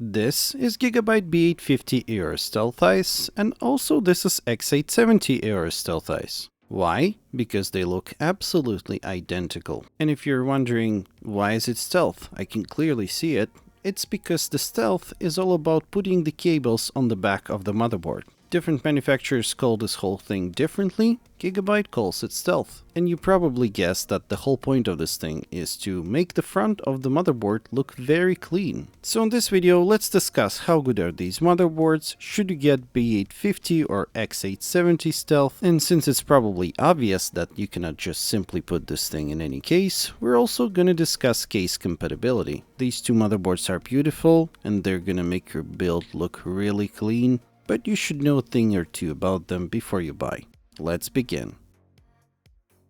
This is Gigabyte B850 AORUS Stealth Ice, and also this is X870 AORUS Stealth Ice. Why? Because they look absolutely identical. And if you're wondering, why is it stealth? I can clearly see it. It's because the stealth is all about putting the cables on the back of the motherboard. Different manufacturers call this whole thing differently. Gigabyte calls it stealth. And you probably guessed that the whole point of this thing is to make the front of the motherboard look very clean. So in this video, let's discuss how good are these motherboards, should you get B850 or X870 Stealth, and since it's probably obvious that you cannot just simply put this thing in any case, we're also gonna discuss case compatibility. These two motherboards are beautiful and they're gonna make your build look really clean, but you should know a thing or two about them before you buy. Let's begin.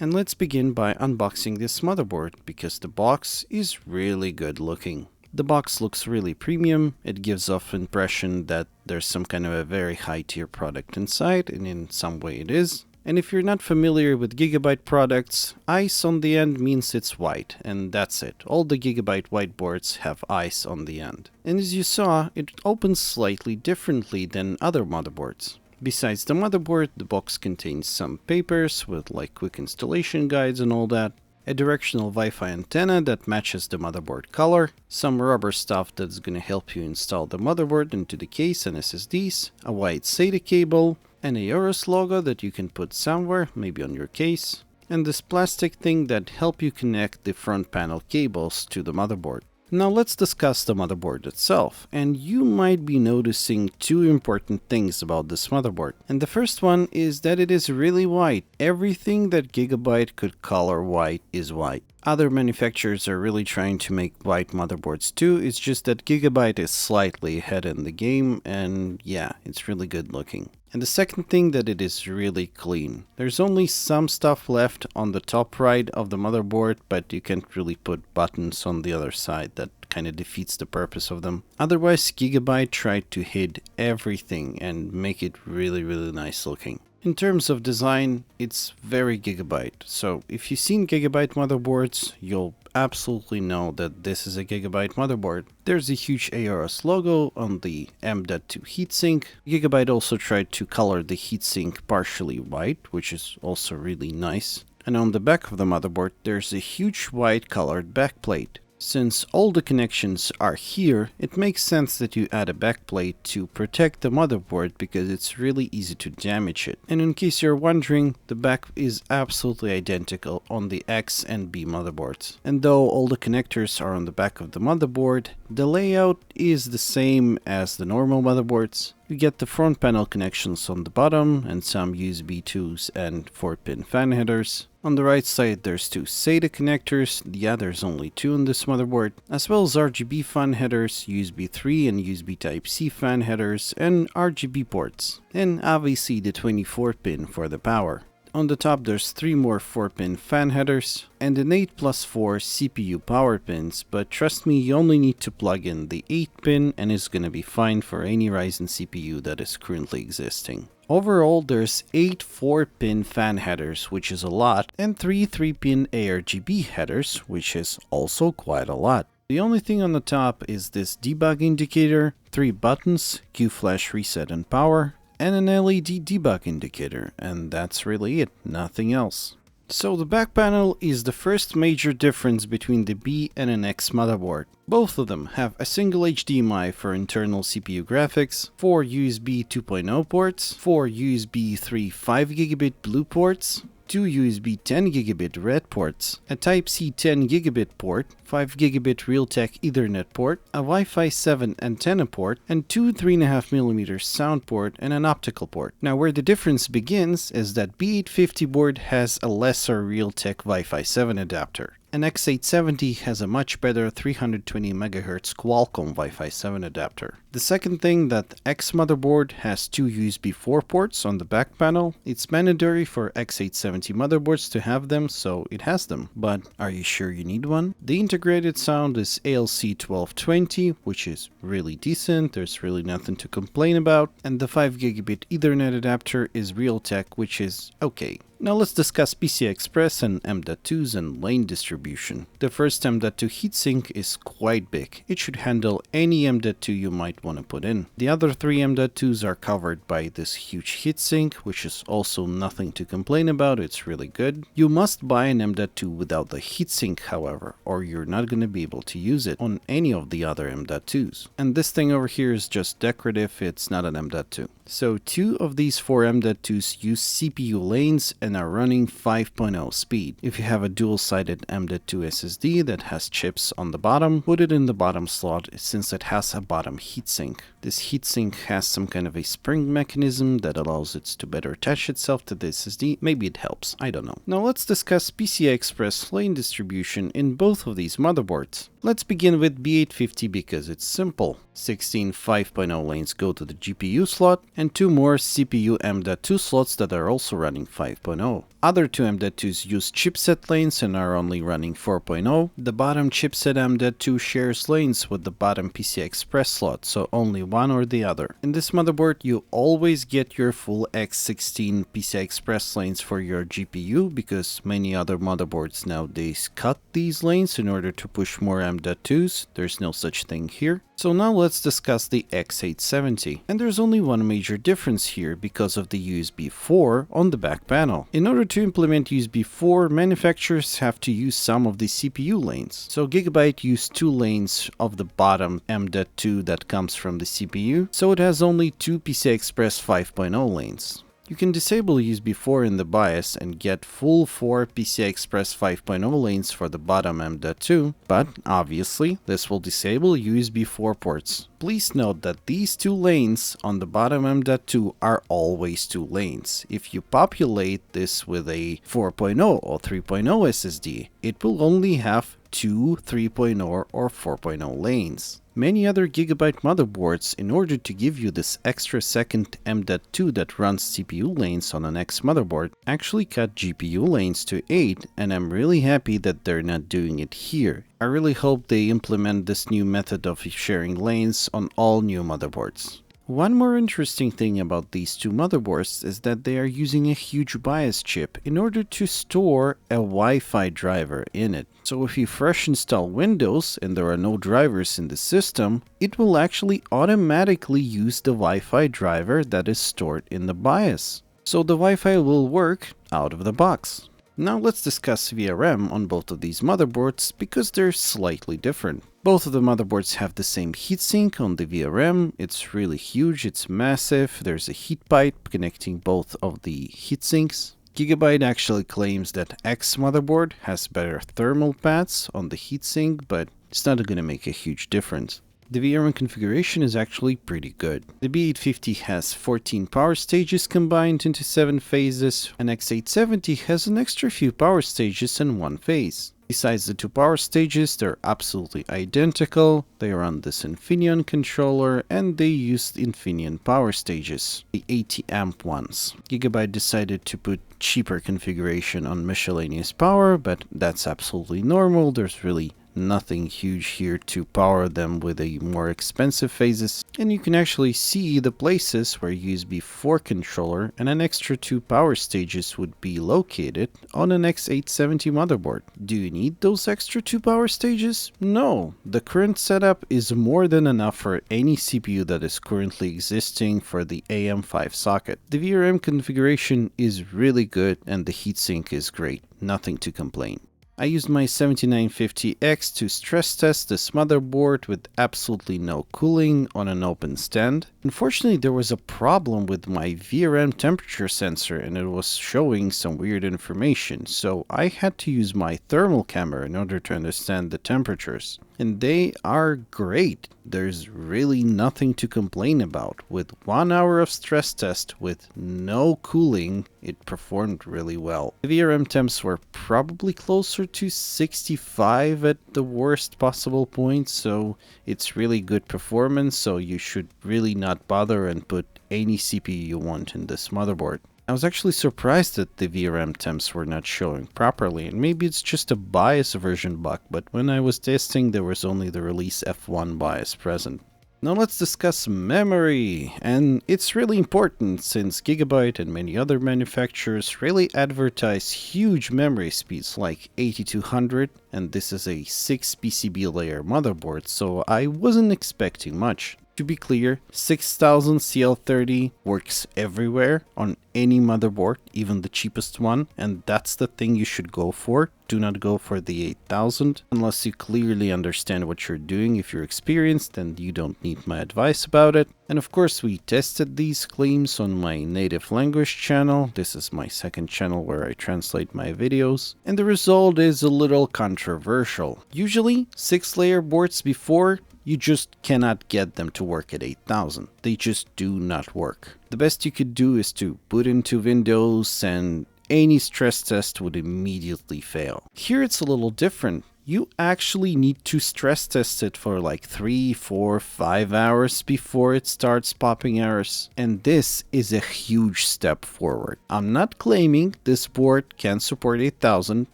And let's begin by unboxing this motherboard, because the box is really good looking. The box looks really premium. It gives off impression that there's some kind of a very high tier product inside, and in some way it is. And if you're not familiar with Gigabyte products, ice on the end means it's white, and that's it. All the Gigabyte whiteboards have ice on the end. And as you saw, it opens slightly differently than other motherboards. Besides the motherboard, the box contains some papers with like quick installation guides and all that, a directional Wi-Fi antenna that matches the motherboard color, some rubber stuff that's gonna help you install the motherboard into the case and SSDs, a white SATA cable, an AORUS logo that you can put somewhere, maybe on your case, and this plastic thing that help you connect the front panel cables to the motherboard. Now let's discuss the motherboard itself, and you might be noticing two important things about this motherboard. And the first one is that it is really white. Everything that Gigabyte could color white is white. Other manufacturers are really trying to make white motherboards too, it's just that Gigabyte is slightly ahead in the game, and yeah, it's really good looking. And the second thing, that it is really clean. There's only some stuff left on the top right of the motherboard, but you can't really put buttons on the other side. That kind of defeats the purpose of them. Otherwise, Gigabyte tried to hide everything and make it really nice looking. In terms of design, it's very Gigabyte. So if you've seen Gigabyte motherboards, you'll absolutely know that this is a Gigabyte motherboard. There's a huge AORUS logo on the M.2 heatsink. Gigabyte also tried to color the heatsink partially white, which is also really nice. And on the back of the motherboard, there's a huge white colored backplate. Since all the connections are here, it makes sense that you add a backplate to protect the motherboard, because it's really easy to damage it. And in case you're wondering, the back is absolutely identical on the X and B motherboards. And though all the connectors are on the back of the motherboard, the layout is the same as the normal motherboards. You get the front panel connections on the bottom and some USB 2s and 4-pin fan headers. On the right side there's two SATA connectors, there's only two on this motherboard, as well as RGB fan headers, USB 3 and USB Type-C fan headers, and RGB ports. And obviously the 24-pin for the power. On the top there's three more 4-pin fan headers and an 8+4 CPU power pins, but trust me, you only need to plug in the 8-pin and it's gonna be fine for any Ryzen CPU that is currently existing. Overall, there's 8 4-pin fan headers, which is a lot, and 3 3-pin ARGB headers, which is also quite a lot. The only thing on the top is this debug indicator, 3 buttons, Q flash reset and power, and an LED debug indicator, and that's really it, nothing else. So the back panel is the first major difference between the B and an X motherboard. Both of them have a single HDMI for internal CPU graphics, 4 USB 2.0 ports, 4 USB 3 5GB blue ports, 2 USB 10GB red ports, a Type-C 10GB port, 5GB Realtek Ethernet port, a Wi-Fi 7 antenna port, and 2 3.5mm sound port and an optical port. Now where the difference begins is that B850 board has a lesser Realtek Wi-Fi 7 adapter. An X870 has a much better 320MHz Qualcomm Wi-Fi 7 adapter. The second thing, that X motherboard has 2 USB 4 ports on the back panel. It's mandatory for X870 motherboards to have them, so it has them. But are you sure you need one? The integrated sound is ALC 1220, which is really decent, there's really nothing to complain about. And the 5GB Ethernet adapter is Realtek, which is okay. Now let's discuss PCI Express and M.2s and lane distribution. distribution. The first M.2 heatsink is quite big. It should handle any M.2 you might want to put in. The other three M.2s are covered by this huge heatsink, which is also nothing to complain about. It's really good. You must buy an M.2 without the heatsink, however, or you're not going to be able to use it on any of the other M.2s. And this thing over here is just decorative. It's not an M.2. So 2 of these 4 M.2s use CPU lanes and are running 5.0 speed. If you have a dual-sided M.2 SSD that has chips on the bottom, put it in the bottom slot since it has a bottom heatsink. This heatsink has some kind of a spring mechanism that allows it to better attach itself to the SSD. Maybe it helps, I don't know. Now let's discuss PCI Express lane distribution in both of these motherboards. Let's begin with B850 because it's simple. 16 5.0 lanes go to the GPU slot and 2 more CPU M.2 slots that are also running 5.0. Other 2 M.2s use chipset lanes and are only running 4.0. The bottom chipset M.2 shares lanes with the bottom PCI Express slot, so only one or the other. In this motherboard, you always get your full X16 PCI Express lanes for your GPU because many other motherboards nowadays cut these lanes in order to push more M.2s. There's no such thing here. So now let's discuss the X870. And there's only one major difference here because of the USB 4 on the back panel. In order to implement USB 4, manufacturers have to use some of the CPU lanes. So Gigabyte used 2 lanes of the bottom M.2 that comes from the CPU, so it has only 2 PCI Express 5.0 lanes. You can disable USB 4 in the BIOS and get full 4 PCI Express 5.0 lanes for the bottom M.2, but obviously this will disable USB 4 ports. Please note that these 2 lanes on the bottom M.2 are always 2 lanes. If you populate this with a 4.0 or 3.0 SSD, it will only have 2 3.0 or 4.0 lanes. Many other Gigabyte motherboards, in order to give you this extra second M.2 that runs CPU lanes on an X motherboard, actually cut GPU lanes to 8, and I'm really happy that they're not doing it here. I really hope they implement this new method of sharing lanes on all new motherboards. One more interesting thing about these 2 motherboards is that they are using a huge BIOS chip in order to store a Wi-Fi driver in it. So if you fresh install Windows and there are no drivers in the system, it will actually automatically use the Wi-Fi driver that is stored in the BIOS. So the Wi-Fi will work out of the box. Now let's discuss VRM on both of these motherboards because they're slightly different. Both of the motherboards have the same heatsink on the VRM. It's really huge, it's massive, there's a heat pipe connecting both of the heatsinks. Gigabyte actually claims that X motherboard has better thermal pads on the heatsink, but it's not going to make a huge difference. The VRM configuration is actually pretty good. The B850 has 14 power stages combined into 7 phases, and X870 has an extra few power stages in one phase. Besides the 2 power stages, they're absolutely identical. They are on this Infineon controller and they use Infineon power stages, the 80 amp ones. Gigabyte decided to put cheaper configuration on miscellaneous power, but that's absolutely normal. There's really nothing huge here to power them with a more expensive phases, and you can actually see the places where USB 4 controller and an extra 2 power stages would be located on an X870 motherboard. Do you need those extra 2 power stages? No, the current setup is more than enough for any CPU that is currently existing for the AM5 socket. The VRM configuration is really good and the heatsink is great, nothing to complain. I used my 7950X to stress test this motherboard with absolutely no cooling on an open stand. Unfortunately, there was a problem with my VRM temperature sensor and it was showing some weird information, so I had to use my thermal camera in order to understand the temperatures. And they are great. There's really nothing to complain about. With 1 hour of stress test with no cooling, it performed really well. The VRM temps were probably closer to 65 at the worst possible point, so it's really good performance, so you should really not bother and put any CPU you want in this motherboard. I was actually surprised that the VRM temps were not showing properly, and maybe it's just a BIOS version bug, but when I was testing there was only the release F1 BIOS present. Now let's discuss memory, and it's really important since Gigabyte and many other manufacturers really advertise huge memory speeds like 8200, and this is a 6 PCB layer motherboard, so I wasn't expecting much. To be clear, 6000 CL30 works everywhere on any motherboard, even the cheapest one, and that's the thing you should go for. Do not go for the 8000 unless you clearly understand what you're doing. If you're experienced, then you don't need my advice about it. And of course, we tested these claims on my native language channel. This is my second channel where I translate my videos, and the result is a little controversial. Usually 6-layer boards before, you just cannot get them to work at 8000. They just do not work. The best you could do is to boot into Windows and any stress test would immediately fail. Here it's a little different. You actually need to stress test it for like 3, 4, 5 hours before it starts popping errors. And this is a huge step forward. I'm not claiming this board can support 8000.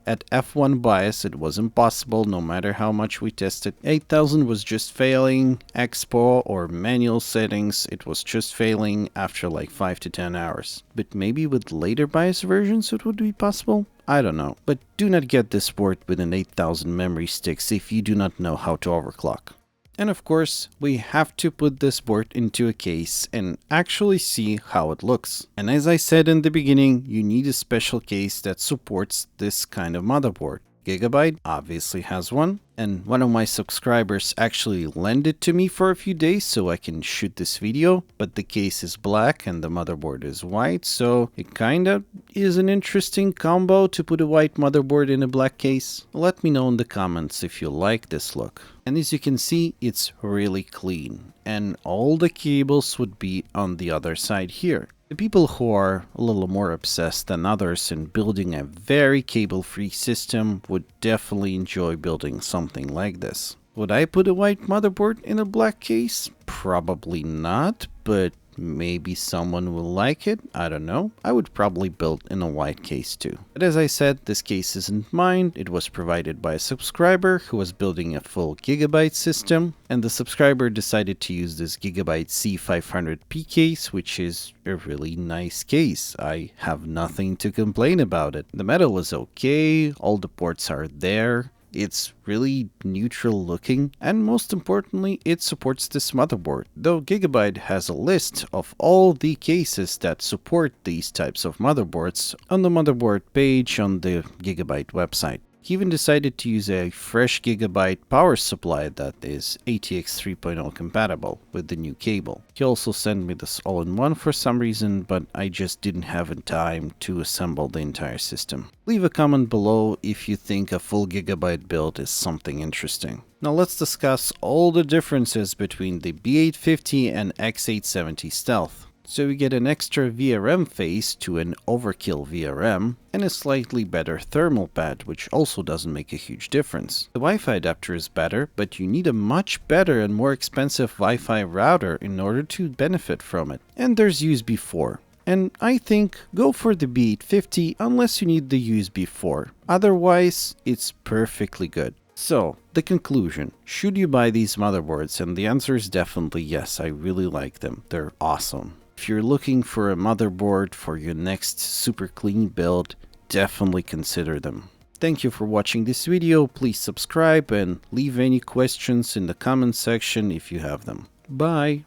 At F1 BIOS it was impossible no matter how much we tested. 8000 was just failing. Expo or manual settings, it was just failing after like 5 to 10 hours. But maybe with later BIOS versions it would be possible? I don't know, but do not get this board with an 8000 memory sticks if you do not know how to overclock. And of course, we have to put this board into a case and actually see how it looks. And as I said in the beginning, you need a special case that supports this kind of motherboard. Gigabyte obviously has one, and one of my subscribers actually lent it to me for a few days so I can shoot this video, but the case is black and the motherboard is white, so it kinda is an interesting combo to put a white motherboard in a black case. Let me know in the comments if you like this look. And as you can see, it's really clean, and all the cables would be on the other side here. The people who are a little more obsessed than others in building a very cable-free system would definitely enjoy building something like this. Would I put a white motherboard in a black case? Probably not, but maybe someone will like it. I don't know. I would probably build in a white case too. But as I said, this case isn't mine. It was provided by a subscriber who was building a full Gigabyte system, and the subscriber decided to use this Gigabyte C500P case, which is a really nice case. I have nothing to complain about it. The metal is okay, all the ports are there. It's really neutral looking, and most importantly, it supports this motherboard. Though Gigabyte has a list of all the cases that support these types of motherboards on the motherboard page on the Gigabyte website. He even decided to use a fresh Gigabyte power supply that is ATX 3.0 compatible with the new cable. He also sent me this all-in-one for some reason, but I just didn't have time to assemble the entire system. Leave a comment below if you think a full Gigabyte build is something interesting. Now let's discuss all the differences between the B850 and X870 STEALTH. So we get an extra VRM phase to an overkill VRM, and a slightly better thermal pad, which also doesn't make a huge difference. The Wi-Fi adapter is better, but you need a much better and more expensive Wi-Fi router in order to benefit from it. And there's USB 4. And I think go for the B850 unless you need the USB 4. Otherwise, it's perfectly good. So, the conclusion, should you buy these motherboards? And the answer is definitely yes, I really like them. They're awesome. If you're looking for a motherboard for your next super clean build, definitely consider them. Thank you for watching this video. Please subscribe and leave any questions in the comment section if you have them. Bye!